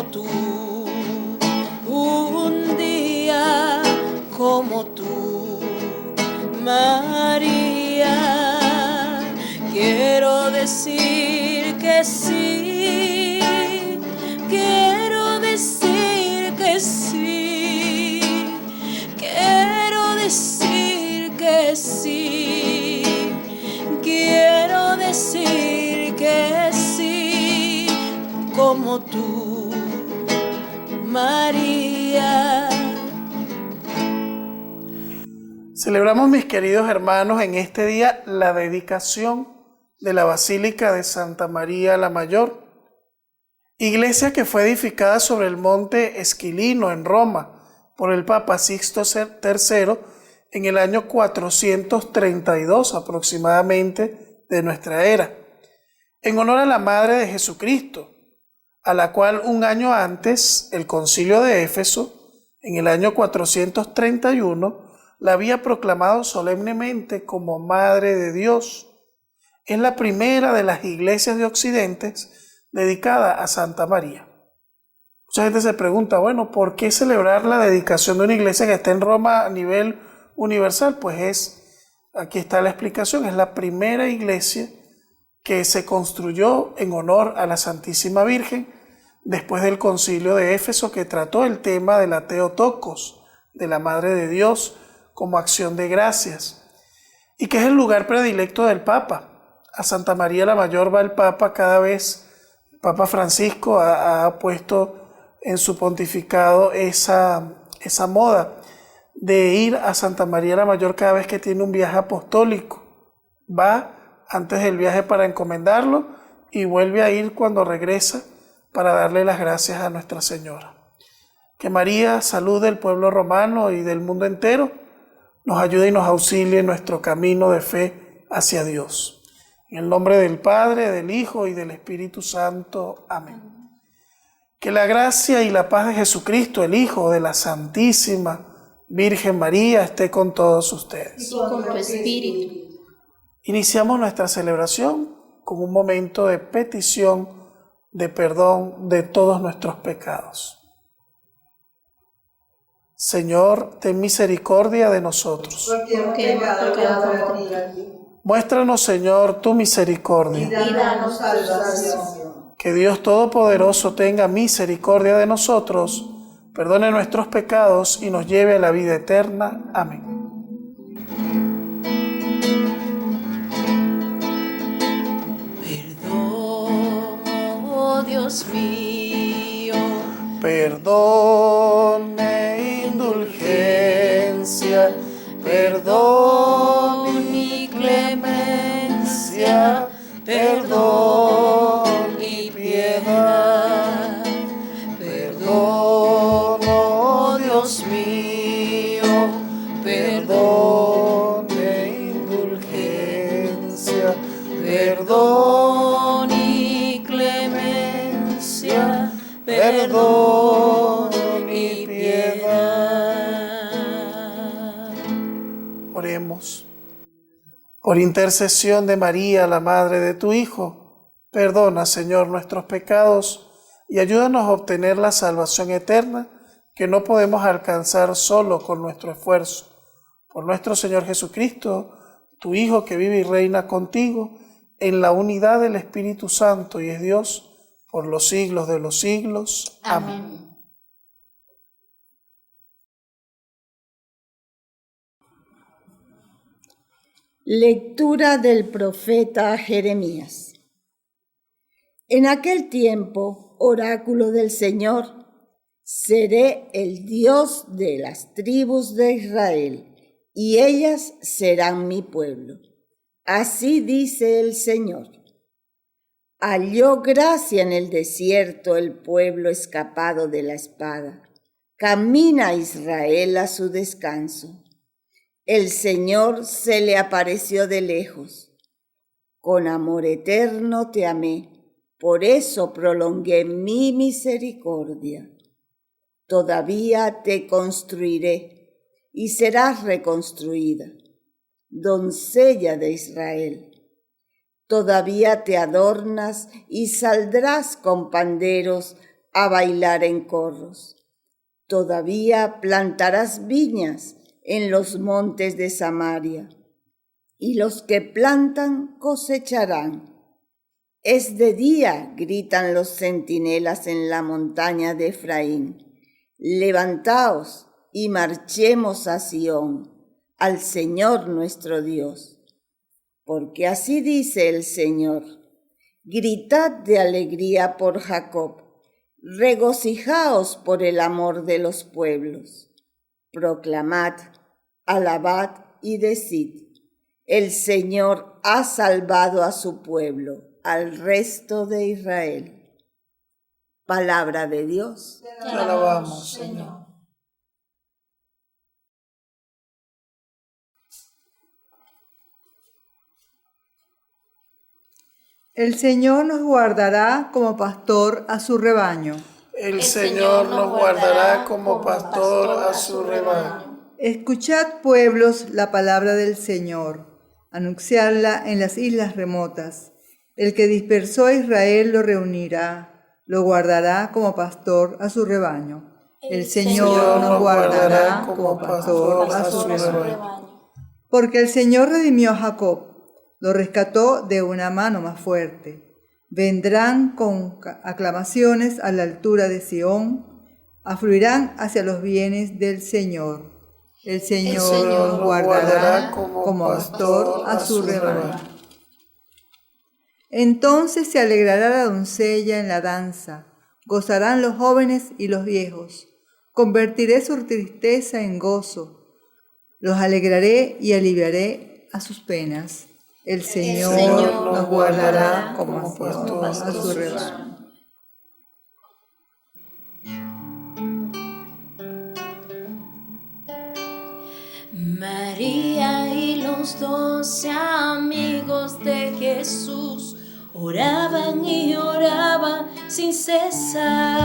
como tú, un día como tú, María. Quiero decir que sí, quiero decir que sí, quiero decir que sí, quiero decir que sí, como tú, María. Celebramos, mis queridos hermanos, en este día la dedicación de la Basílica de Santa María la Mayor, iglesia que fue edificada sobre el monte Esquilino en Roma por el Papa Sixto III en el año 432 aproximadamente de nuestra era, en honor a la Madre de Jesucristo, a la cual un año antes el Concilio de Éfeso, en el año 431, la había proclamado solemnemente como Madre de Dios. Es la primera de las iglesias de Occidente dedicada a Santa María. Mucha gente se pregunta, bueno, ¿por qué celebrar la dedicación de una iglesia que está en Roma a nivel universal? Pues aquí está la explicación, es la primera iglesia que se construyó en honor a la Santísima Virgen después del Concilio de Éfeso, que trató el tema de la Theotokos, de la Madre de Dios, como acción de gracias, y que es el lugar predilecto del Papa. A Santa María la Mayor va el Papa cada vez. El Papa Francisco ha puesto en su pontificado esa moda de ir a Santa María la Mayor cada vez que tiene un viaje apostólico. Va antes del viaje para encomendarlo y vuelve a ir cuando regresa para darle las gracias a Nuestra Señora. Que María, salud del pueblo romano y del mundo entero, nos ayude y nos auxilie en nuestro camino de fe hacia Dios. En el nombre del Padre, del Hijo y del Espíritu Santo. Amén. Que la gracia y la paz de Jesucristo, el Hijo de la Santísima Virgen María, esté con todos ustedes. Y con tu espíritu. Iniciamos nuestra celebración con un momento de petición de perdón de todos nuestros pecados. Señor, ten misericordia de nosotros. Porque hemos pecado contra ti. Muéstranos, Señor, tu misericordia. Y danos salvación. Que Dios Todopoderoso tenga misericordia de nosotros, perdone nuestros pecados y nos lleve a la vida eterna. Amén. Perdón, oh Dios mío, Perdón e indulgencia, perdón y clemencia, perdón y piedad. Perdón, oh Dios mío, perdón e indulgencia, perdón y clemencia, perdón y piedad. Oremos. Por intercesión de María, la Madre de tu Hijo, perdona, Señor, nuestros pecados y ayúdanos a obtener la salvación eterna que no podemos alcanzar solo con nuestro esfuerzo. Por nuestro Señor Jesucristo, tu Hijo, que vive y reina contigo en la unidad del Espíritu Santo y es Dios por los siglos de los siglos. Amén. Lectura del profeta Jeremías. En aquel tiempo, oráculo del Señor, seré el Dios de las tribus de Israel, y ellas serán mi pueblo. Así dice el Señor. Halló gracia en el desierto el pueblo escapado de la espada. Camina Israel a su descanso. El Señor se le apareció de lejos. Con amor eterno te amé, por eso prolongué mi misericordia. Todavía te construiré y serás reconstruida, doncella de Israel. Todavía te adornas y saldrás con panderos a bailar en corros. Todavía plantarás viñas en los montes de Samaria, y los que plantan cosecharán. Es de día, gritan los centinelas en la montaña de Efraín. Levantaos y marchemos a Sión, al Señor nuestro Dios. Porque así dice el Señor: gritad de alegría por Jacob, regocijaos por el amor de los pueblos. Proclamad, alabad y decid: el Señor ha salvado a su pueblo, al resto de Israel. Palabra de Dios. Te alabamos, Señor. El Señor nos guardará como pastor a su rebaño. El Señor nos guardará como pastor a su rebaño. Escuchad, pueblos, la palabra del Señor, anunciadla en las islas remotas. El que dispersó a Israel lo reunirá, lo guardará como pastor a su rebaño. El Señor nos guardará como pastor a su rebaño. Porque el Señor redimió a Jacob, lo rescató de una mano más fuerte. Vendrán con aclamaciones a la altura de Sión, afluirán hacia los bienes del Señor. El Señor nos guardará como pastor a su rebaño. Entonces se alegrará la doncella en la danza, gozarán los jóvenes y los viejos. Convertiré su tristeza en gozo, los alegraré y aliviaré a sus penas. El Señor nos guardará como pastor a su rebaño. María y los 12 amigos de Jesús oraban y oraban sin cesar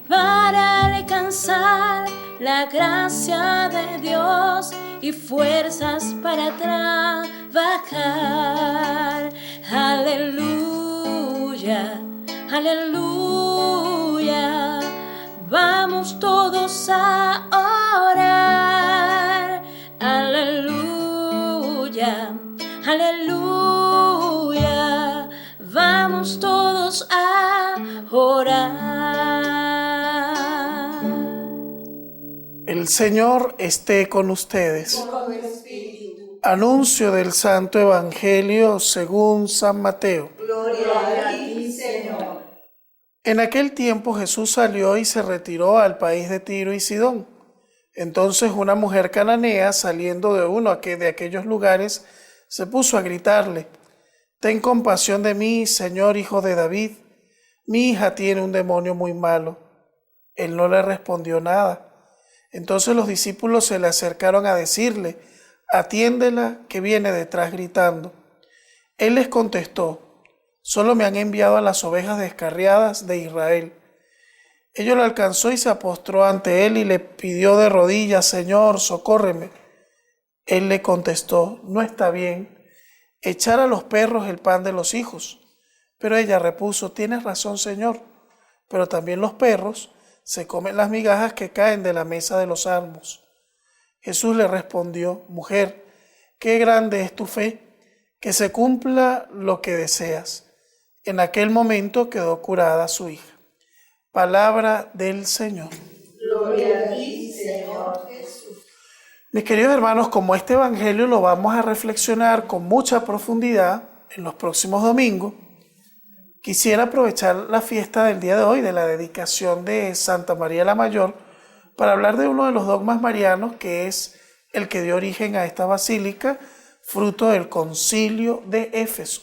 para alcanzar la gracia de Dios y fuerzas para trabajar. Aleluya, aleluya, vamos todos a orar. Aleluya, aleluya, vamos todos a orar. El Señor esté con ustedes. Anuncio del Santo Evangelio según San Mateo. Gloria a ti, Señor. En aquel tiempo Jesús salió y se retiró al país de Tiro y Sidón. Entonces una mujer cananea, saliendo de uno de aquellos lugares, se puso a gritarle: «Ten compasión de mí, Señor, hijo de David. Mi hija tiene un demonio muy malo». Él no le respondió nada. Entonces los discípulos se le acercaron a decirle: «Atiéndela, que viene detrás gritando». Él les contestó: «Solo me han enviado a las ovejas descarriadas de Israel». Ella lo alcanzó y se postró ante él y le pidió de rodillas: «Señor, socórreme». Él le contestó: «No está bien echar a los perros el pan de los hijos». Pero ella repuso: «Tienes razón, Señor, pero también los perros se comen las migajas que caen de la mesa de los amos». Jesús le respondió: «Mujer, qué grande es tu fe, que se cumpla lo que deseas». En aquel momento quedó curada su hija. Palabra del Señor. Gloria a ti, Señor Jesús. Mis queridos hermanos, como este evangelio lo vamos a reflexionar con mucha profundidad en los próximos domingos, quisiera aprovechar la fiesta del día de hoy, de la dedicación de Santa María la Mayor, para hablar de uno de los dogmas marianos, que es el que dio origen a esta basílica, fruto del Concilio de Éfeso,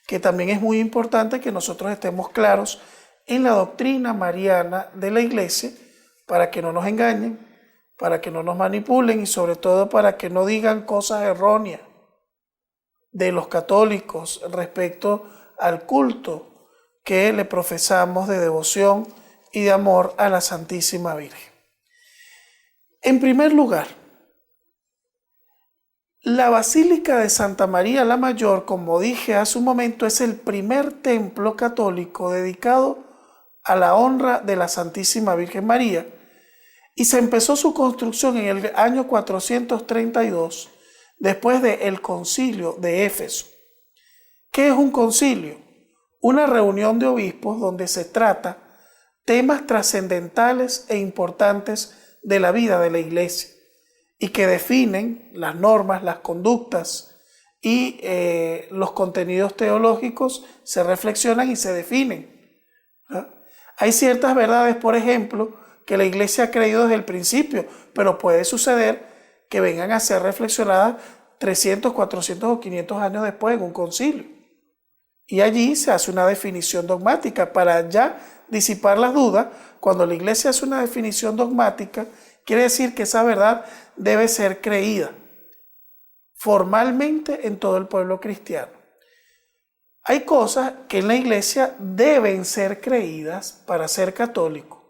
que también es muy importante que nosotros estemos claros en la doctrina mariana de la Iglesia, para que no nos engañen, para que no nos manipulen y sobre todo para que no digan cosas erróneas de los católicos respecto al culto que le profesamos de devoción y de amor a la Santísima Virgen. En primer lugar, la Basílica de Santa María la Mayor, como dije hace un momento, es el primer templo católico dedicado a la honra de la Santísima Virgen María, y se empezó su construcción en el año 432, después del concilio de Éfeso. ¿Qué es un concilio? Una reunión de obispos donde se trata temas trascendentales e importantes de la vida de la Iglesia y que definen las normas, las conductas y los contenidos teológicos se reflexionan y se definen. Hay ciertas verdades, por ejemplo, que la Iglesia ha creído desde el principio, pero puede suceder que vengan a ser reflexionadas 300, 400 o 500 años después en un concilio. Y allí se hace una definición dogmática para ya disipar las dudas. Cuando la Iglesia hace una definición dogmática, quiere decir que esa verdad debe ser creída formalmente en todo el pueblo cristiano. Hay cosas que en la Iglesia deben ser creídas para ser católico.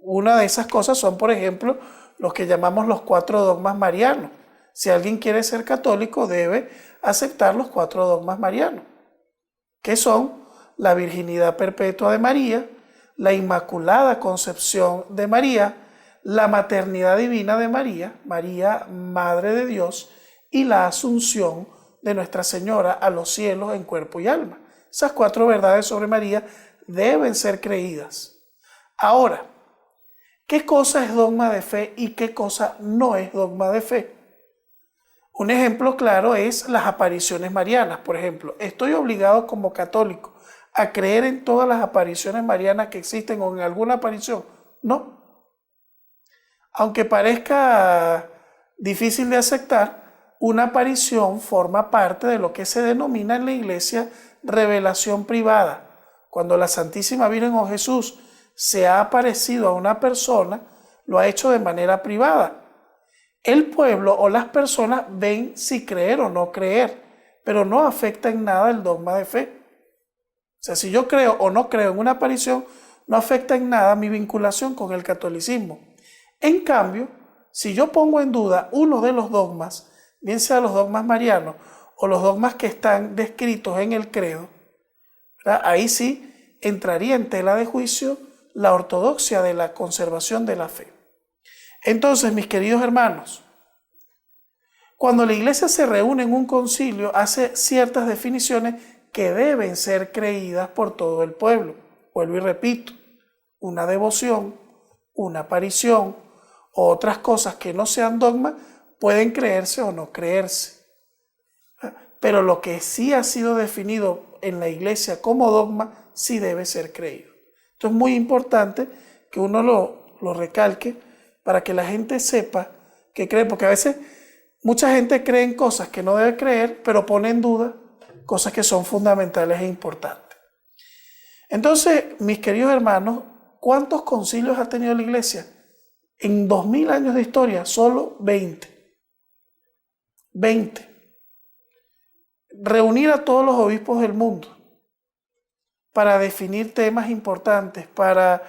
Una de esas cosas son, por ejemplo, los que llamamos los 4 dogmas marianos. Si alguien quiere ser católico, debe aceptar los 4 dogmas marianos, que son la virginidad perpetua de María, la inmaculada concepción de María, la maternidad divina de María, María, Madre de Dios, y la asunción de Nuestra Señora a los cielos en cuerpo y alma. Esas 4 verdades sobre María deben ser creídas. Ahora, ¿qué cosa es dogma de fe y qué cosa no es dogma de fe? Un ejemplo claro es las apariciones marianas. Por ejemplo, ¿estoy obligado como católico a creer en todas las apariciones marianas que existen o en alguna aparición? No. Aunque parezca difícil de aceptar, una aparición forma parte de lo que se denomina en la Iglesia revelación privada. Cuando la Santísima Virgen o Jesús se ha aparecido a una persona, lo ha hecho de manera privada. El pueblo o las personas ven si creer o no creer, pero no afecta en nada el dogma de fe. O sea, si yo creo o no creo en una aparición, no afecta en nada mi vinculación con el catolicismo. En cambio, si yo pongo en duda uno de los dogmas, bien sea los dogmas marianos o los dogmas que están descritos en el credo, ¿verdad? Ahí sí entraría en tela de juicio la ortodoxia de la conservación de la fe. Entonces, mis queridos hermanos, cuando la Iglesia se reúne en un concilio, hace ciertas definiciones que deben ser creídas por todo el pueblo. Vuelvo y repito, una devoción, una aparición o otras cosas que no sean dogma pueden creerse o no creerse. Pero lo que sí ha sido definido en la Iglesia como dogma sí debe ser creído. Esto es muy importante que uno lo recalque para que la gente sepa que cree, porque a veces mucha gente cree en cosas que no debe creer, pero pone en duda cosas que son fundamentales e importantes. Entonces, mis queridos hermanos, ¿cuántos concilios ha tenido la Iglesia? En 2000 años de historia, solo 20. 20. Reunir a todos los obispos del mundo para definir temas importantes, para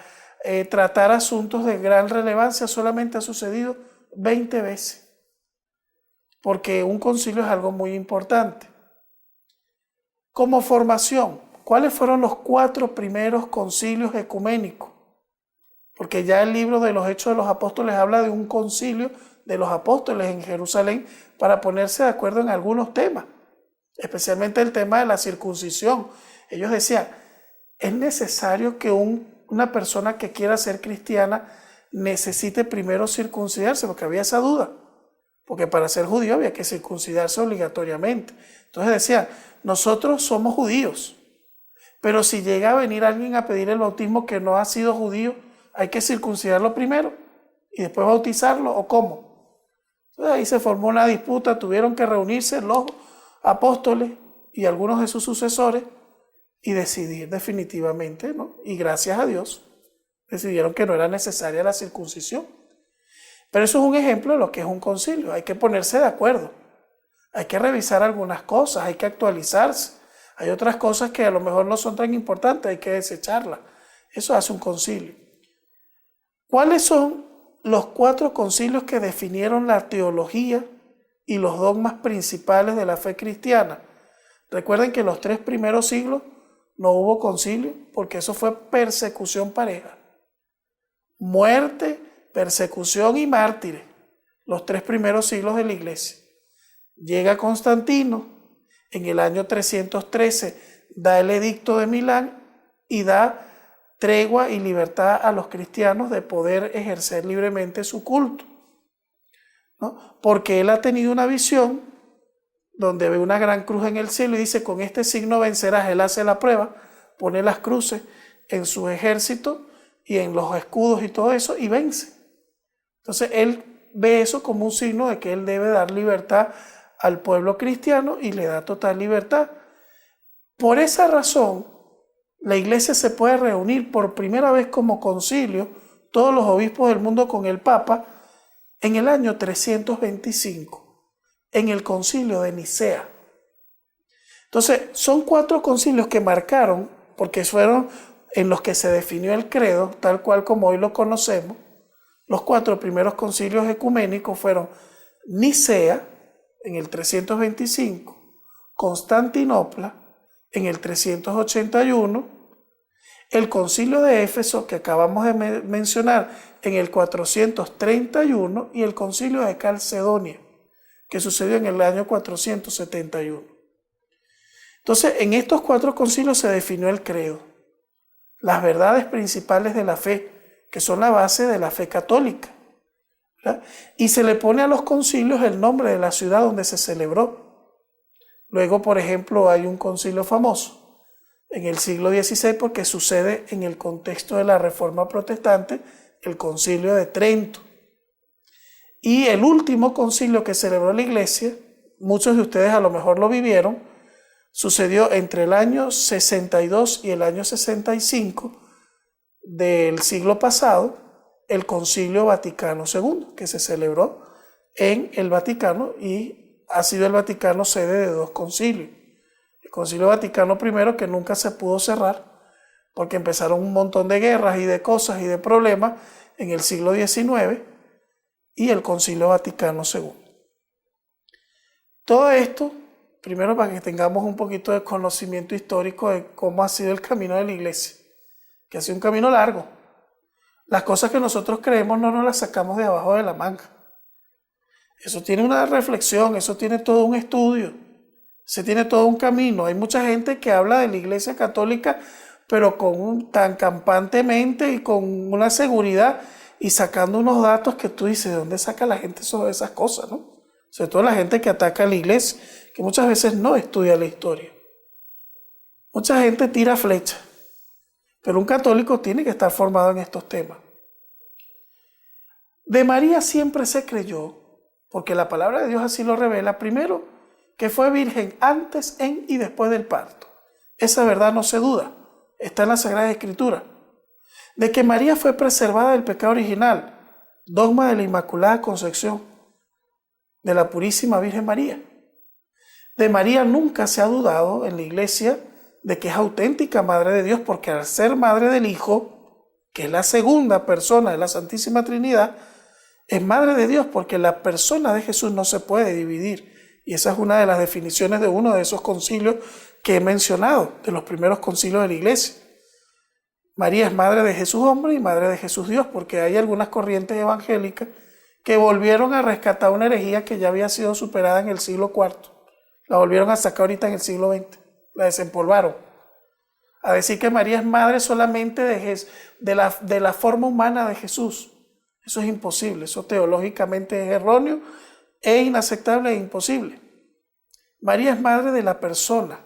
tratar asuntos de gran relevancia, solamente ha sucedido 20 veces. Porque un concilio es algo muy importante. Como formación, ¿cuáles fueron los 4 primeros concilios ecuménicos? Porque ya el libro de los Hechos de los Apóstoles habla de un concilio de los apóstoles en Jerusalén para ponerse de acuerdo en algunos temas, especialmente el tema de la circuncisión. Ellos decían, es necesario que una persona que quiera ser cristiana necesite primero circuncidarse, porque había esa duda, porque para ser judío había que circuncidarse obligatoriamente. Entonces decían, nosotros somos judíos, pero si llega a venir alguien a pedir el bautismo que no ha sido judío, hay que circuncidarlo primero y después bautizarlo, ¿o cómo? Entonces ahí se formó una disputa, tuvieron que reunirse los apóstoles y algunos de sus sucesores y decidir definitivamente, ¿no? Y gracias a Dios decidieron que no era necesaria la circuncisión. Pero eso es un ejemplo de lo que es un concilio. Hay que ponerse de acuerdo, hay que revisar algunas cosas, hay que actualizarse. Hay otras cosas que a lo mejor no son tan importantes, hay que desecharlas. Eso hace un concilio. ¿Cuáles son los 4 concilios que definieron la teología y los dogmas principales de la fe cristiana? Recuerden que los 3 primeros siglos no hubo concilio, porque eso fue persecución pareja. Muerte, persecución y mártires, los 3 primeros siglos de la iglesia. Llega Constantino, en el año 313 da el edicto de Milán y da tregua y libertad a los cristianos de poder ejercer libremente su culto, ¿no? Porque él ha tenido una visión donde ve una gran cruz en el cielo y dice: con este signo vencerás. Él hace la prueba, pone las cruces en su ejército y en los escudos y todo eso, y vence. Entonces él ve eso como un signo de que él debe dar libertad al pueblo cristiano y le da total libertad. Por esa razón, la iglesia se puede reunir por primera vez como concilio, todos los obispos del mundo con el Papa, en el año 325, en el concilio de Nicea. Entonces, son 4 concilios que marcaron, porque fueron en los que se definió el credo, tal cual como hoy lo conocemos. Los 4 primeros concilios ecuménicos fueron Nicea, en el 325, Constantinopla, en el 381, el concilio de Éfeso, que acabamos de mencionar, en el 431, y el concilio de Calcedonia, que sucedió en el año 471. Entonces, en estos 4 concilios se definió el credo, las verdades principales de la fe, que son la base de la fe católica, ¿verdad? Y se le pone a los concilios el nombre de la ciudad donde se celebró. Luego, por ejemplo, hay un concilio famoso en el siglo XVI porque sucede en el contexto de la Reforma Protestante, el Concilio de Trento. Y el último concilio que celebró la iglesia, muchos de ustedes a lo mejor lo vivieron, sucedió entre el año 62 y el año 65 del siglo pasado, el Concilio Vaticano II, que se celebró en el Vaticano y ha sido el Vaticano sede de 2 concilios. El Concilio Vaticano I, que nunca se pudo cerrar, porque empezaron un montón de guerras y de cosas y de problemas en el siglo XIX, y el Concilio Vaticano II. Todo esto, primero para que tengamos un poquito de conocimiento histórico de cómo ha sido el camino de la iglesia, que ha sido un camino largo. Las cosas que nosotros creemos no nos las sacamos de abajo de la manga. Eso tiene una reflexión, eso tiene todo un estudio, se tiene todo un camino. Hay mucha gente que habla de la iglesia católica, pero tan campantemente y con una seguridad y sacando unos datos que tú dices: ¿de dónde saca la gente sobre esas cosas, no? Sobre todo la gente que ataca a la iglesia, que muchas veces no estudia la historia. Mucha gente tira flecha, pero un católico tiene que estar formado en estos temas. De María siempre se creyó, porque la palabra de Dios así lo revela, primero, que fue virgen antes, en y después del parto. Esa verdad no se duda, está en la Sagrada Escritura. De que María fue preservada del pecado original, dogma de la Inmaculada Concepción, de la Purísima Virgen María. De María nunca se ha dudado en la iglesia de que es auténtica Madre de Dios, porque al ser Madre del Hijo, que es la segunda persona de la Santísima Trinidad, es Madre de Dios porque la persona de Jesús no se puede dividir. Y esa es una de las definiciones de uno de esos concilios que he mencionado, de los primeros concilios de la iglesia. María es Madre de Jesús hombre y Madre de Jesús Dios, porque hay algunas corrientes evangélicas que volvieron a rescatar una herejía que ya había sido superada en el siglo IV. La volvieron a sacar ahorita en el siglo XX. La desempolvaron. A decir que María es madre solamente de la forma humana de Jesús. Eso es imposible. Eso teológicamente es erróneo, es inaceptable e imposible. María es madre de la persona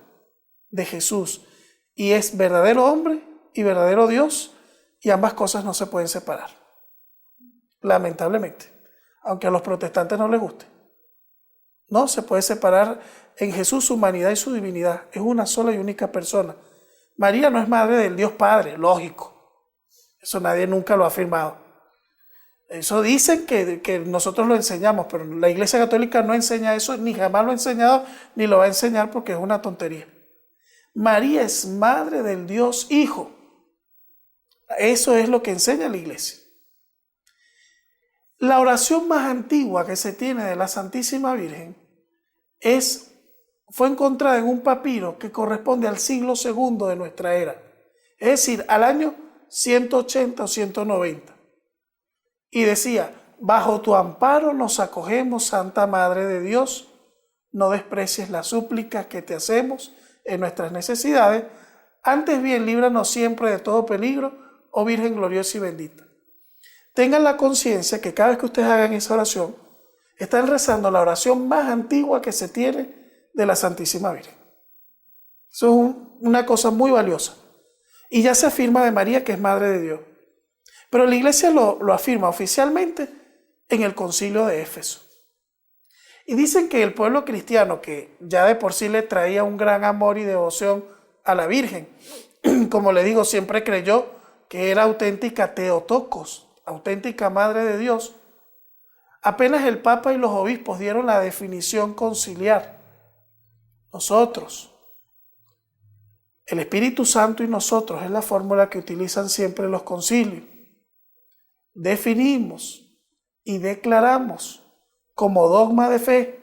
de Jesús y es verdadero hombre y verdadero Dios, y ambas cosas no se pueden separar. Lamentablemente. Aunque a los protestantes no les guste. No se puede separar en Jesús su humanidad y su divinidad. Es una sola y única persona. María no es madre del Dios Padre, lógico. Eso nadie nunca lo ha afirmado. Eso dicen que nosotros lo enseñamos, pero la Iglesia Católica no enseña eso, ni jamás lo ha enseñado, ni lo va a enseñar porque es una tontería. María es madre del Dios Hijo. Eso es lo que enseña la Iglesia. La oración más antigua que se tiene de la Santísima Virgen es fue encontrada en un papiro que corresponde al siglo II de nuestra era, es decir, al año 180 o 190. Y decía: bajo tu amparo nos acogemos, Santa Madre de Dios, no desprecies las súplicas que te hacemos en nuestras necesidades, antes bien líbranos siempre de todo peligro, oh Virgen gloriosa y bendita. Tengan la conciencia que cada vez que ustedes hagan esa oración, están rezando la oración más antigua que se tiene de la Santísima Virgen. Eso es una cosa muy valiosa. Y ya se afirma de María que es Madre de Dios. Pero la Iglesia lo afirma oficialmente en el Concilio de Éfeso. Y dicen que el pueblo cristiano, que ya de por sí le traía un gran amor y devoción a la Virgen, como le digo, siempre creyó que era auténtica Theotokos, auténtica Madre de Dios. Apenas el Papa y los obispos dieron la definición conciliar, nosotros, el Espíritu Santo y nosotros, es la fórmula que utilizan siempre los concilios. Definimos y declaramos como dogma de fe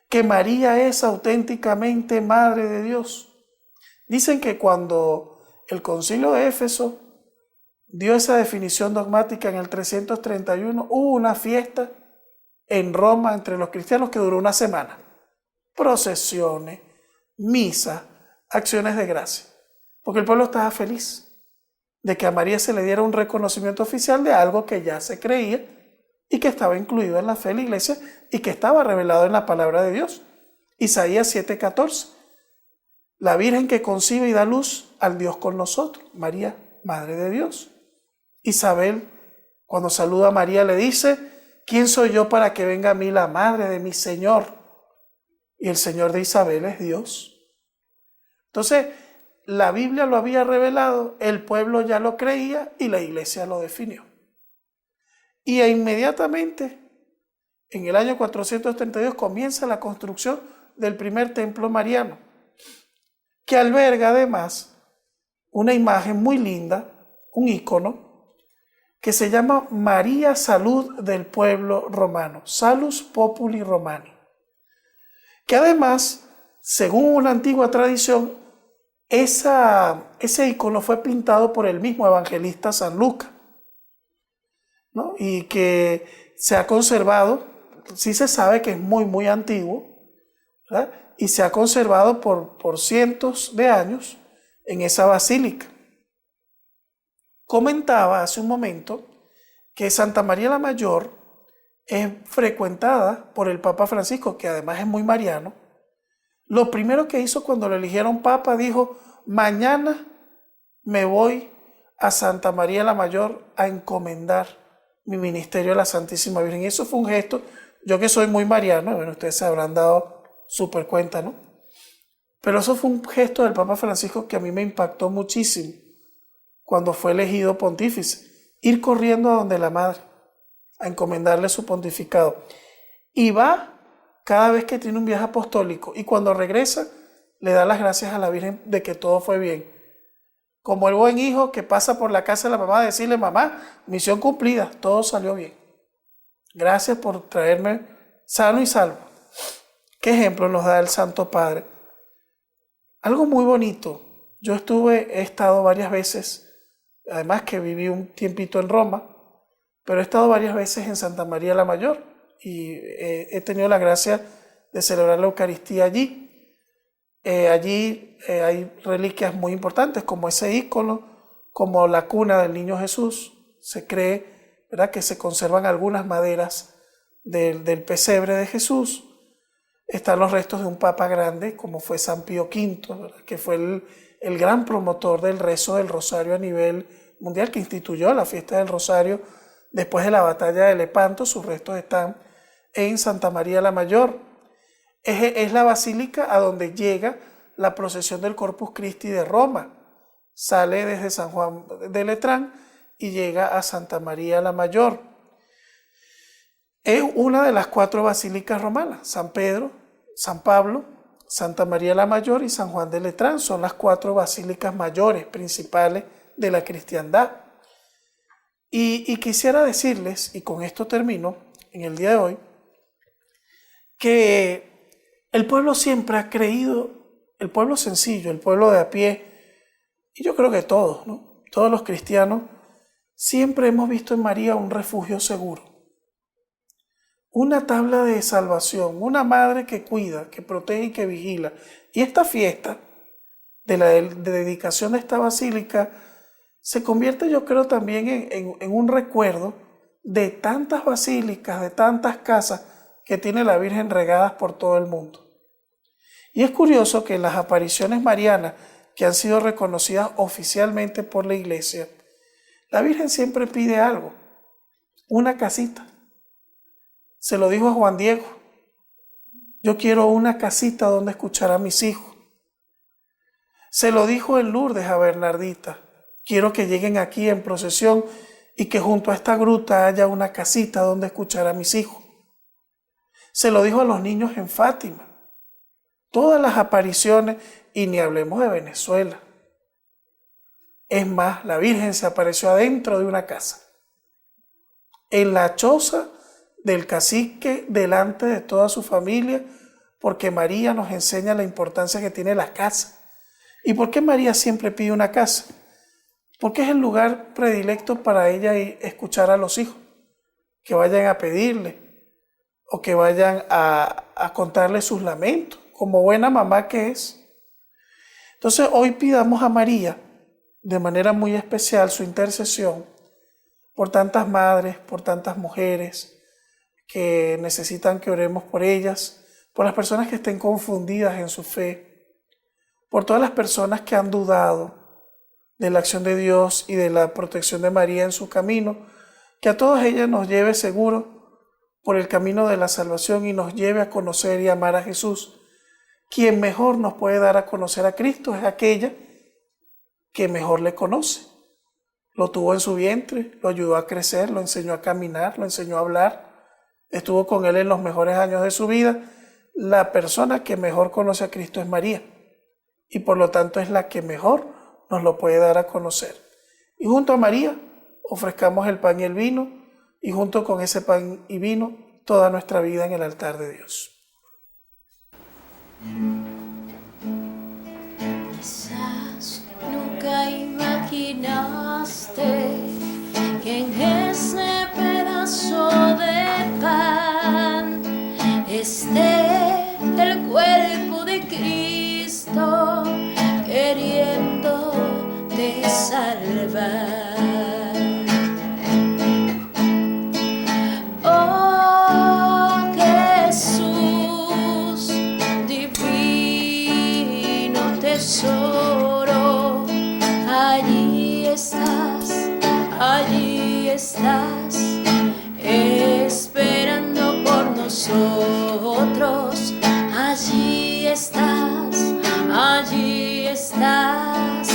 que María es auténticamente Madre de Dios. Dicen que cuando el Concilio de Éfeso dio esa definición dogmática en el 331, hubo una fiesta en Roma entre los cristianos que duró una semana. Procesiones, misas, acciones de gracia. Porque el pueblo estaba feliz de que a María se le diera un reconocimiento oficial de algo que ya se creía y que estaba incluido en la fe de la Iglesia y que estaba revelado en la palabra de Dios. Isaías 7:14. La Virgen que concibe y da luz al Dios con nosotros. María, Madre de Dios. Isabel, cuando saluda a María, le dice: ¿quién soy yo para que venga a mí la madre de mi Señor? Y el Señor de Isabel es Dios. Entonces, la Biblia lo había revelado, el pueblo ya lo creía y la Iglesia lo definió. Y inmediatamente, en el año 432, comienza la construcción del primer templo mariano, que alberga además una imagen muy linda, un ícono, que se llama María Salud del Pueblo Romano, Salus Populi Romani, que además, según una antigua tradición, ese ícono fue pintado por el mismo evangelista San Lucas, ¿no? Y que se ha conservado, sí se sabe que es muy, muy antiguo, ¿verdad? Y se ha conservado por cientos de años en esa basílica. Comentaba hace un momento que Santa María la Mayor es frecuentada por el Papa Francisco, que además es muy mariano. Lo primero que hizo cuando lo eligieron Papa, dijo: mañana me voy a Santa María la Mayor a encomendar mi ministerio a la Santísima Virgen. Y eso fue un gesto, yo que soy muy mariano, bueno, ustedes se habrán dado súper cuenta, ¿no? Pero eso fue un gesto del Papa Francisco que a mí me impactó muchísimo cuando fue elegido pontífice. Ir corriendo a donde la Madre, a encomendarle su pontificado. Y va cada vez que tiene un viaje apostólico, y cuando regresa le da las gracias a la Virgen de que todo fue bien. Como el buen hijo que pasa por la casa de la mamá a decirle: mamá, misión cumplida, todo salió bien. Gracias por traerme sano y salvo. ¿Qué ejemplo nos da el Santo Padre? Algo muy bonito. Yo he estado varias veces, además que viví un tiempito en Roma, pero he estado varias veces en Santa María la Mayor y he tenido la gracia de celebrar la Eucaristía allí. Allí hay reliquias muy importantes, como ese ícono, como la cuna del niño Jesús. Se cree, ¿verdad?, que se conservan algunas maderas del pesebre de Jesús. Están los restos de un papa grande, como fue San Pío V, ¿verdad?, que fue el gran promotor del rezo del Rosario a nivel mundial, que instituyó la fiesta del Rosario después de la batalla de Lepanto. Sus restos están en Santa María la Mayor. Es la basílica a donde llega la procesión del Corpus Christi de Roma. Sale desde San Juan de Letrán y llega a Santa María la Mayor. Es una de las 4 basílicas romanas: San Pedro, San Pablo, Santa María la Mayor y San Juan de Letrán. Son las 4 basílicas mayores principales de la cristiandad. Y quisiera decirles, y con esto termino en el día de hoy, que El pueblo siempre ha creído, el pueblo sencillo, el pueblo de a pie, y yo creo que todos, ¿no? Todos los cristianos, siempre hemos visto en María un refugio seguro, una tabla de salvación, una madre que cuida, que protege y que vigila. Y esta fiesta de la dedicación de esta basílica se convierte, yo creo, también en un recuerdo de tantas basílicas, de tantas casas que tiene la Virgen regadas por todo el mundo. Y es curioso que en las apariciones marianas que han sido reconocidas oficialmente por la Iglesia, la Virgen siempre pide algo, una casita. Se lo dijo a Juan Diego: yo quiero una casita donde escuchar a mis hijos. Se lo dijo en Lourdes a Bernardita: quiero que lleguen aquí en procesión y que junto a esta gruta haya una casita donde escuchar a mis hijos. Se lo dijo a los niños en Fátima. Todas las apariciones, y ni hablemos de Venezuela. Es más, la Virgen se apareció adentro de una casa, en la choza del cacique, delante de toda su familia, porque María nos enseña la importancia que tiene la casa. ¿Y por qué María siempre pide una casa? Porque es el lugar predilecto para ella escuchar a los hijos, que vayan a pedirle o que vayan a contarle sus lamentos, como buena mamá que es. Entonces hoy pidamos a María, de manera muy especial, su intercesión por tantas madres, por tantas mujeres que necesitan que oremos por ellas, por las personas que estén confundidas en su fe, por todas las personas que han dudado de la acción de Dios y de la protección de María en su camino, que a todas ellas nos lleve seguro por el camino de la salvación y nos lleve a conocer y amar a Jesús. Quien mejor nos puede dar a conocer a Cristo es aquella que mejor le conoce. Lo tuvo en su vientre, lo ayudó a crecer, lo enseñó a caminar, lo enseñó a hablar, estuvo con él en los mejores años de su vida. La persona que mejor conoce a Cristo es María, y por lo tanto es la que mejor nos lo puede dar a conocer. Y junto a María ofrezcamos el pan y el vino, y junto con ese pan y vino toda nuestra vida en el altar de Dios. Quizás nunca imaginaste que en ese pedazo de pan esté el cuerpo de Cristo queriéndote salvar. Oh Jesús, divino tesoro, allí estás, esperando por nosotros. Allí estás,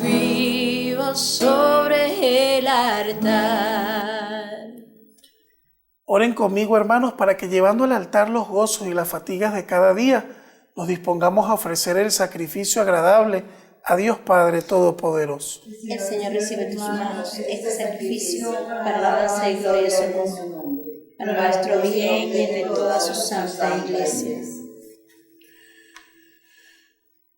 vivo sobre el altar. Oren conmigo, hermanos, para que llevando al altar los gozos y las fatigas de cada día, nos dispongamos a ofrecer el sacrificio agradable a Dios Padre Todopoderoso. El Señor recibe de tus manos este sacrificio para la alabanza y gloria de su nombre, para nuestro bien y el de toda su santa iglesia.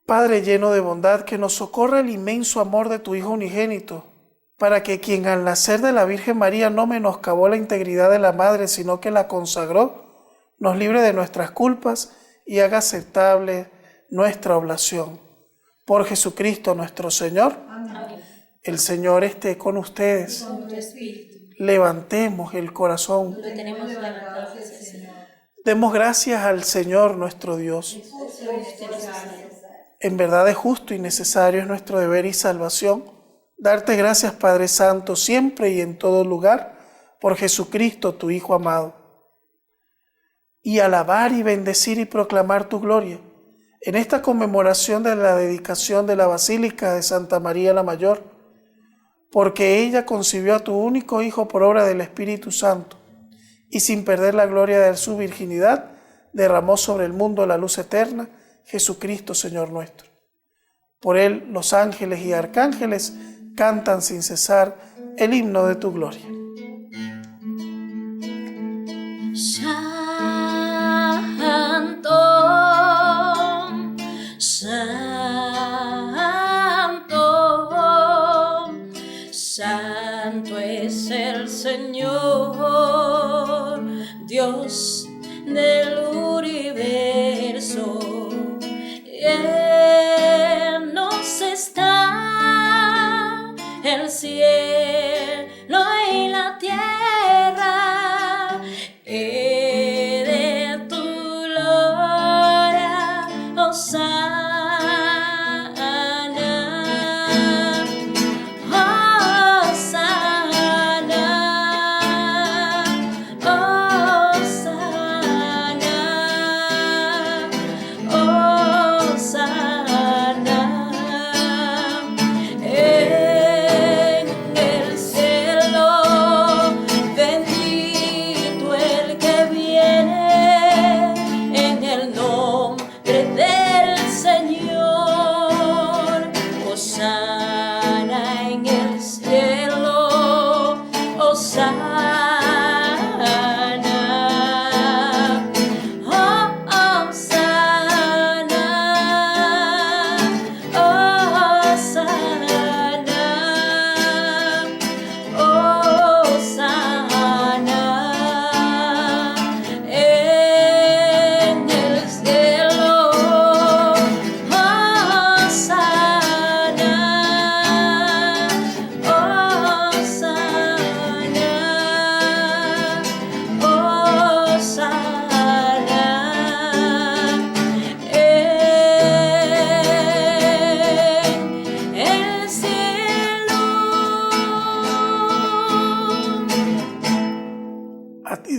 Padre lleno de bondad, que nos socorra el inmenso amor de tu Hijo unigénito, para que quien al nacer de la Virgen María no menoscabó la integridad de la Madre, sino que la consagró, nos libre de nuestras culpas y haga aceptable nuestra oblación. Por Jesucristo nuestro Señor. Amén. El Señor esté con ustedes. Con tu espíritu. Levantemos el corazón. Lo tenemos levantado hacia el Señor. Demos gracias al Señor nuestro Dios. En verdad es justo y necesario, es nuestro deber y salvación, darte gracias, Padre Santo, siempre y en todo lugar, por Jesucristo, tu Hijo amado, y alabar y bendecir y proclamar tu gloria en esta conmemoración de la dedicación de la Basílica de Santa María la Mayor, porque ella concibió a tu único Hijo por obra del Espíritu Santo, y sin perder la gloria de su virginidad, derramó sobre el mundo la luz eterna, Jesucristo, Señor nuestro. Por él los ángeles y arcángeles cantan sin cesar el himno de tu gloria. Santo Dios del universo. Él nos está, el cielo y la tierra, de tu gloria, Hosanna.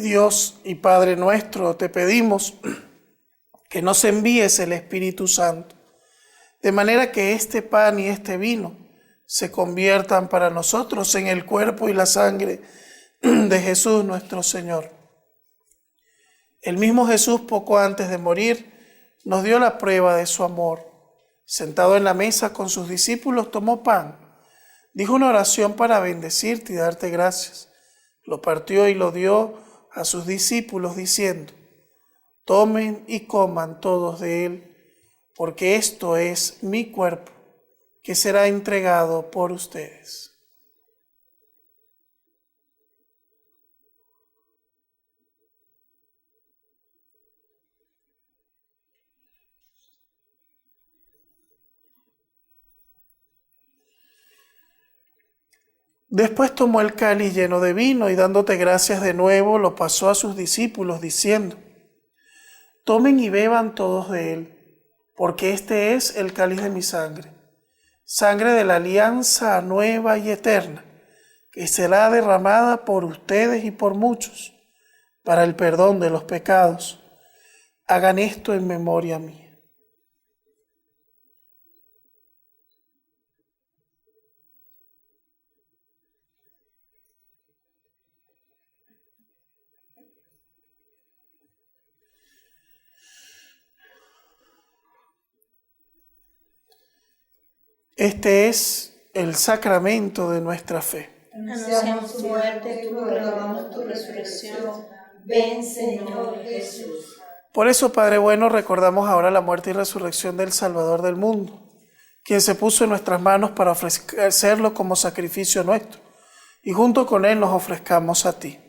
Dios y Padre nuestro, te pedimos que nos envíes el Espíritu Santo, de manera que este pan y este vino se conviertan para nosotros en el cuerpo y la sangre de Jesús nuestro Señor. El mismo Jesús, poco antes de morir, nos dio la prueba de su amor. Sentado en la mesa con sus discípulos, tomó pan, dijo una oración para bendecirte y darte gracias. Lo partió y lo dio a sus discípulos diciendo: tomen y coman todos de él, porque esto es mi cuerpo, que será entregado por ustedes. Después tomó el cáliz lleno de vino y dándote gracias de nuevo, lo pasó a sus discípulos diciendo: tomen y beban todos de él, porque este es el cáliz de mi sangre, sangre de la alianza nueva y eterna, que será derramada por ustedes y por muchos, para el perdón de los pecados. Hagan esto en memoria mía. Este es el sacramento de nuestra fe. Anunciamos tu muerte, tu proclamamos tu resurrección. Ven, Señor Jesús. Por eso, Padre bueno, recordamos ahora la muerte y resurrección del Salvador del mundo, quien se puso en nuestras manos para ofrecerlo como sacrificio nuestro, y junto con él nos ofrezcamos a ti.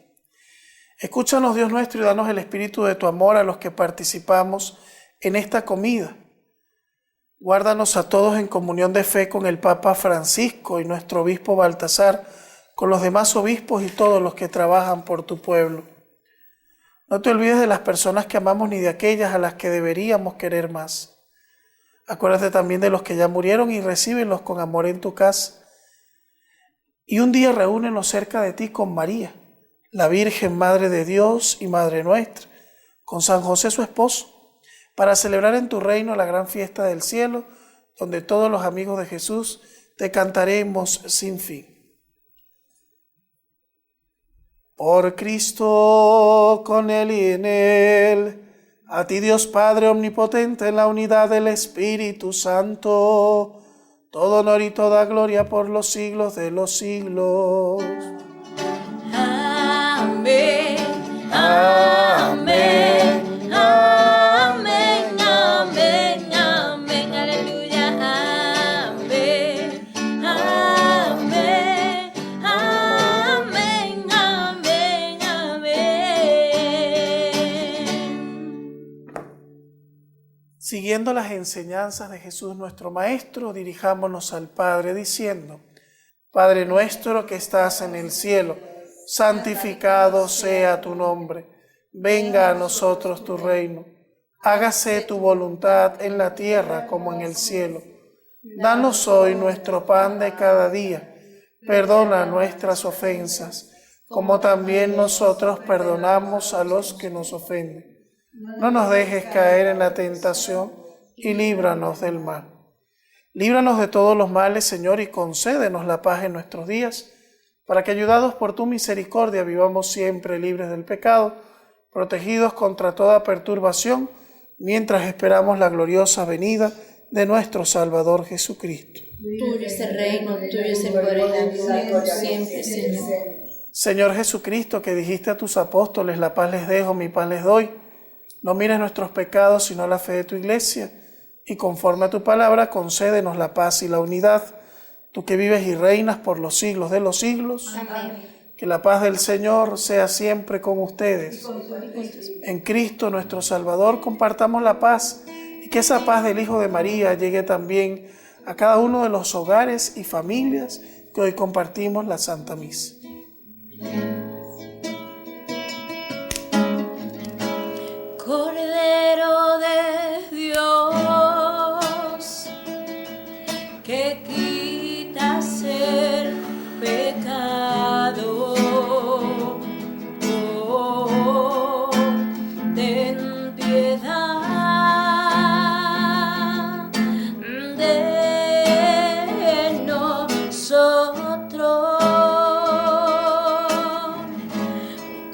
Escúchanos, Dios nuestro, y danos el espíritu de tu amor a los que participamos en esta comida. Guárdanos a todos en comunión de fe con el Papa Francisco y nuestro obispo Baltasar, con los demás obispos y todos los que trabajan por tu pueblo. No te olvides de las personas que amamos ni de aquellas a las que deberíamos querer más. Acuérdate también de los que ya murieron y recíbelos con amor en tu casa. Y un día reúnenos cerca de ti con María, la Virgen Madre de Dios y Madre nuestra, con San José su esposo, para celebrar en tu reino la gran fiesta del cielo, donde todos los amigos de Jesús te cantaremos sin fin. Por Cristo, con Él y en Él, a ti Dios Padre omnipotente, en la unidad del Espíritu Santo, todo honor y toda gloria por los siglos de los siglos. Amén, Amén. amén, amén, amén, aleluya, amén, amén, amén, amén, amén. Siguiendo las enseñanzas de Jesús nuestro Maestro, dirijámonos al Padre diciendo: Padre nuestro que estás en el cielo, santificado sea tu nombre. Venga a nosotros tu reino. Hágase tu voluntad en la tierra como en el cielo. Danos hoy nuestro pan de cada día. Perdona nuestras ofensas, como también nosotros perdonamos a los que nos ofenden. No nos dejes caer en la tentación y líbranos del mal. Líbranos de todos los males, Señor, y concédenos la paz en nuestros días, para que, ayudados por tu misericordia, vivamos siempre libres del pecado, protegidos contra toda perturbación, mientras esperamos la gloriosa venida de nuestro Salvador Jesucristo. Tuyo es el reino, tuyo es el poder y la gloria por siempre, Señor. Señor Jesucristo, que dijiste a tus apóstoles: la paz les dejo, mi paz les doy. No mires nuestros pecados, sino la fe de tu Iglesia, y conforme a tu palabra, concédenos la paz y la unidad. Tú que vives y reinas por los siglos de los siglos. Amén. Que la paz del Señor sea siempre con ustedes. En Cristo nuestro Salvador compartamos la paz, y que esa paz del Hijo de María llegue también a cada uno de los hogares y familias que hoy compartimos la Santa Misa. Cordero de Dios, que quitas el pecado, oh, ten piedad de nosotros.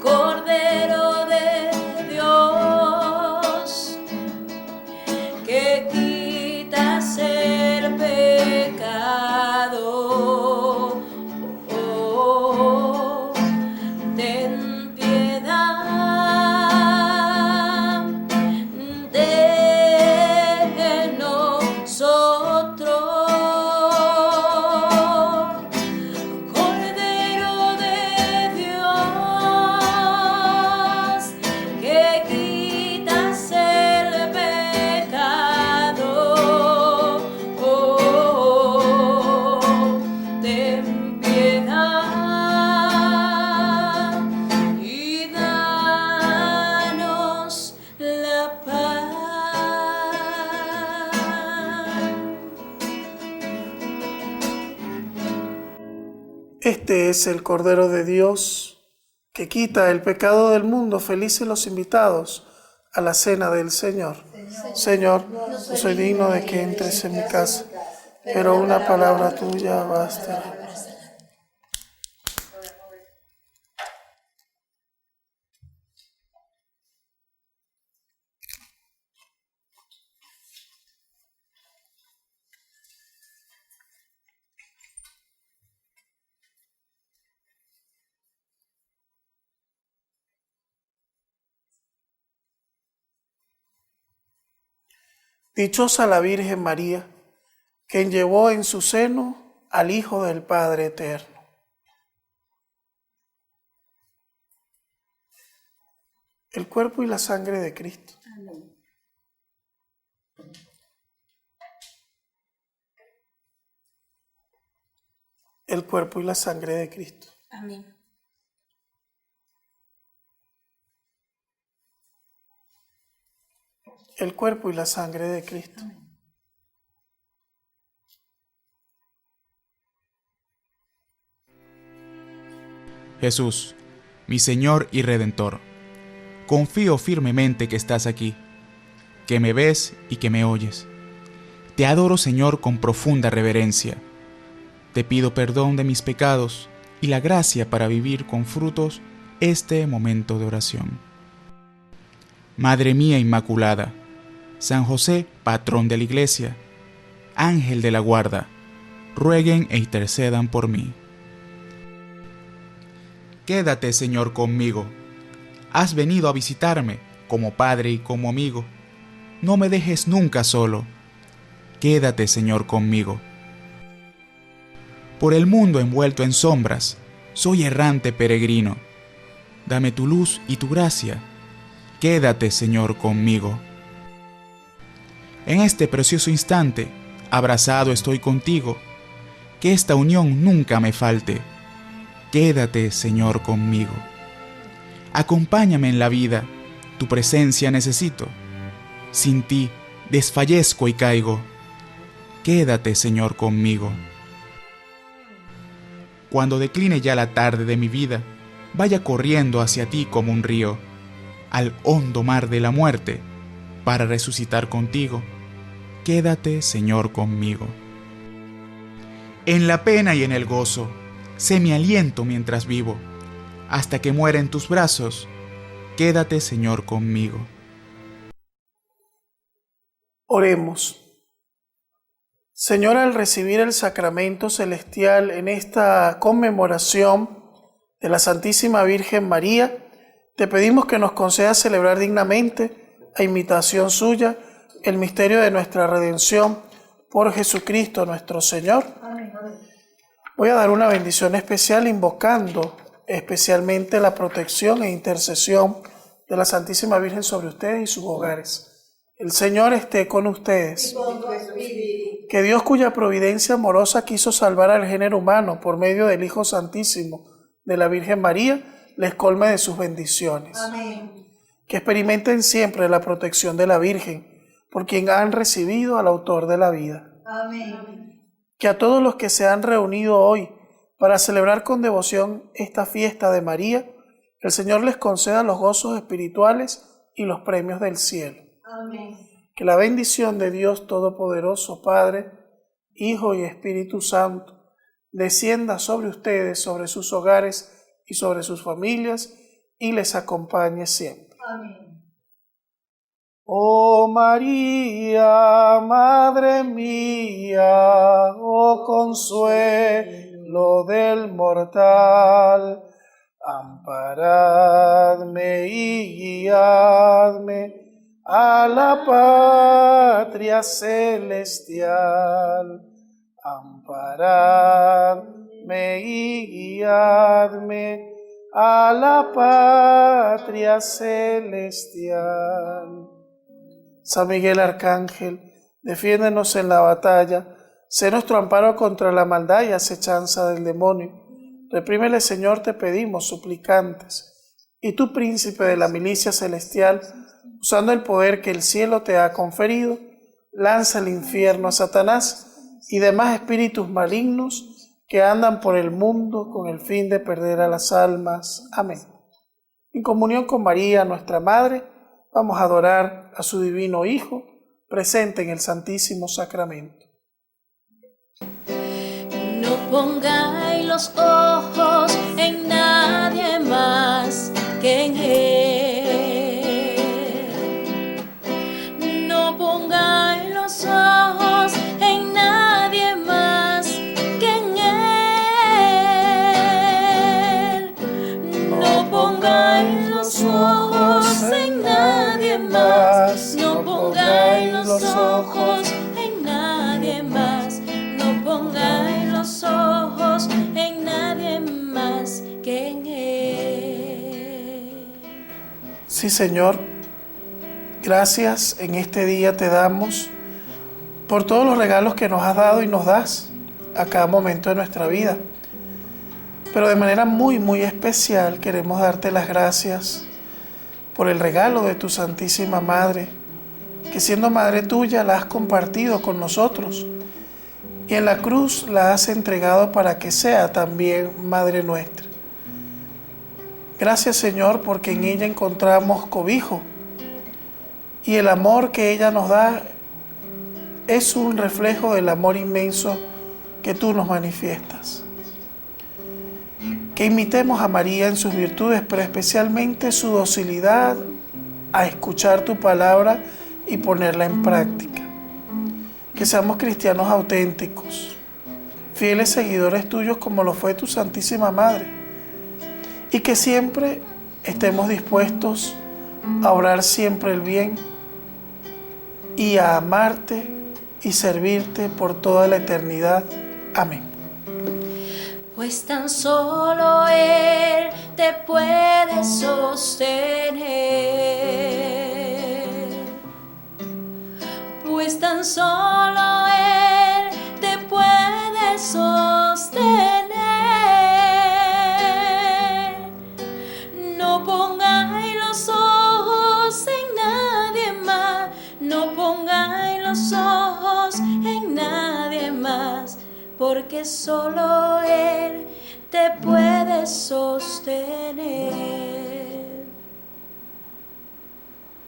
Cordero de Dios, que quitas el pecado, oh, ten piedad de nosotros. Cordero de Dios, que quitas el pecado, oh, ten piedad y danos la paz. Este es el Cordero de Dios, que quita el pecado del mundo. Felices los invitados a la cena del Señor. Señor, no soy digno de que entres en mi casa, pero una palabra tuya basta. Dichosa la Virgen María, quien llevó en su seno al Hijo del Padre Eterno. El cuerpo y la sangre de Cristo. El cuerpo y la sangre de Cristo. Amén. El cuerpo y la sangre de Cristo. Jesús, mi Señor y Redentor, confío firmemente que estás aquí, que me ves y que me oyes. Te adoro, Señor, con profunda reverencia. Te pido perdón de mis pecados y la gracia para vivir con frutos este momento de oración. Madre mía Inmaculada, San José, patrón de la Iglesia, Ángel de la guarda, rueguen e intercedan por mí. Quédate, Señor, conmigo. Has venido a visitarme como Padre y como amigo. No me dejes nunca solo. Quédate, Señor, conmigo. Por el mundo envuelto en sombras, soy errante peregrino. Dame tu luz y tu gracia. Quédate, Señor, conmigo. En este precioso instante, abrazado estoy contigo, que esta unión nunca me falte. Quédate, Señor, conmigo. Acompáñame en la vida, tu presencia necesito. Sin ti desfallezco y caigo. Quédate, Señor, conmigo. Cuando decline ya la tarde de mi vida, vaya corriendo hacia ti como un río, al hondo mar de la muerte, para resucitar contigo. Quédate, Señor, conmigo. En la pena y en el gozo, sé mi aliento mientras vivo, hasta que muera en tus brazos. Quédate, Señor, conmigo. Oremos. Señor, al recibir el sacramento celestial en esta conmemoración de la Santísima Virgen María, te pedimos que nos concedas celebrar dignamente, a imitación suya, el misterio de nuestra redención por Jesucristo nuestro Señor. Voy a dar una bendición especial invocando especialmente la protección e intercesión de la Santísima Virgen sobre ustedes y sus hogares. El Señor esté con ustedes. Que Dios, cuya providencia amorosa quiso salvar al género humano por medio del Hijo Santísimo de la Virgen María, les colme de sus bendiciones. Amén. Que experimenten siempre la protección de la Virgen, por quien han recibido al Autor de la vida. Amén. Que a todos los que se han reunido hoy para celebrar con devoción esta fiesta de María, el Señor les conceda los gozos espirituales y los premios del cielo. Amén. Que la bendición de Dios Todopoderoso, Padre, Hijo y Espíritu Santo, descienda sobre ustedes, sobre sus hogares y sobre sus familias, y les acompañe siempre. Amén. Oh María, Madre mía, oh consuelo del mortal, amparadme y guiadme a la patria celestial. Amparadme y guiadme a la patria celestial. San Miguel Arcángel, defiéndenos en la batalla, sé nuestro amparo contra la maldad y acechanza del demonio. Reprímele, Señor, te pedimos, suplicantes. Y tú, príncipe de la milicia celestial, usando el poder que el cielo te ha conferido, lanza al infierno a Satanás y demás espíritus malignos que andan por el mundo con el fin de perder a las almas. Amén. En comunión con María, nuestra Madre, vamos a adorar a su divino Hijo, presente en el Santísimo Sacramento. No pongáis los ojos en nadie más que en Él. No pongáis los ojos en nadie más que en Él. No pongáis los ojos en nadie más. No pongáis los ojos en nadie más. No pongáis los ojos en nadie más que en Él. Sí, Señor, gracias en este día te damos por todos los regalos que nos has dado y nos das a cada momento de nuestra vida. Pero de manera muy especial queremos darte las gracias por el regalo de tu Santísima Madre, que siendo Madre tuya la has compartido con nosotros y en la cruz la has entregado para que sea también Madre nuestra. Gracias, Señor, porque en ella encontramos cobijo y el amor que ella nos da es un reflejo del amor inmenso que tú nos manifiestas. Que imitemos a María en sus virtudes, pero especialmente su docilidad a escuchar tu palabra y ponerla en práctica. Que seamos cristianos auténticos, fieles seguidores tuyos como lo fue tu Santísima Madre, y que siempre estemos dispuestos a orar siempre el bien y a amarte y servirte por toda la eternidad. Amén. Pues tan solo Él te puede sostener. Pues tan tan solo Él te puede sostener. No pongáis los ojos en nadie más, no pongáis los ojos en nadie más, porque solo Él te puede sostener.